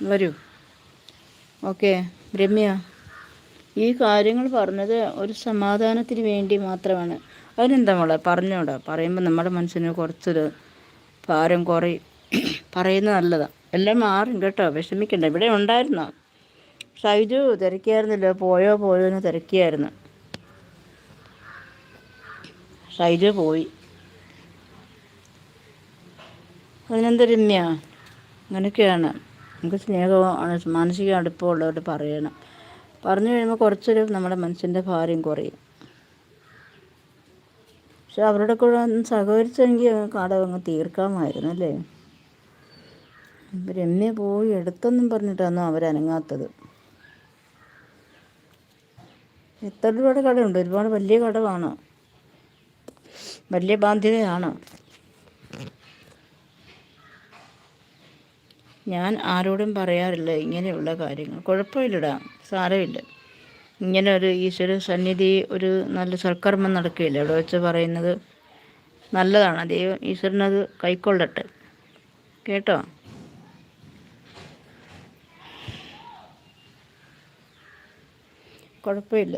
വരൂ. ഓക്കെ. രമ്യ, ഈ കാര്യങ്ങൾ പറഞ്ഞത് ഒരു സമാധാനത്തിന് വേണ്ടി മാത്രമാണ്. അതിനെന്താ മോളെ, പറഞ്ഞോടാ. പറയുമ്പോൾ നമ്മുടെ മനസ്സിന് കുറച്ചൊരു ഭാരം കുറയും. പറയുന്നത് നല്ലതാണ്. എല്ലാം മാറും കേട്ടോ, വിഷമിക്കണ്ട. ഇവിടെ ഉണ്ടായിരുന്നോ? ഷൈജു തിരക്കിയായിരുന്നല്ലോ, പോയോ എന്ന് തിരക്കിയായിരുന്നു. ഷൈജു പോയി. അതിനെന്താ രമ്യ, അങ്ങനെയൊക്കെയാണ്. നമുക്ക് സ്നേഹമാണ്, മാനസിക അടുപ്പമുള്ളവരോട് പറയണം. പറഞ്ഞു കഴിയുമ്പോൾ കുറച്ചൊരു നമ്മുടെ മനസ്സിൻ്റെ ഭാരം കുറയും. പക്ഷെ അവരുടെ കൂടെ ഒന്ന് സഹകരിച്ചെങ്കിൽ കടം അങ്ങ് തീർക്കാമായിരുന്നു അല്ലേ. രമ്യ പോയി എടുത്തെന്നും പറഞ്ഞിട്ടാണോ അവരനങ്ങാത്തത്? എത്ര രൂപയുടെ കടമുണ്ട്? ഒരുപാട് വലിയ കടമാണോ? വലിയ ബാധ്യതയാണോ? ഞാൻ ആരോടും പറയാറില്ല ഇങ്ങനെയുള്ള കാര്യങ്ങൾ. കുഴപ്പമില്ലടാ, സാരമില്ല. ഇങ്ങനെ ഒരു ഈശ്വര സന്നിധി, ഒരു നല്ല സൽക്കർമ്മം നടക്കുകയില്ല അവിടെ വെച്ച് പറയുന്നത് നല്ലതാണ്. ദൈവം ഈശ്വരനത് കൈക്കൊള്ളട്ടെ കേട്ടോ. കുഴപ്പമില്ല.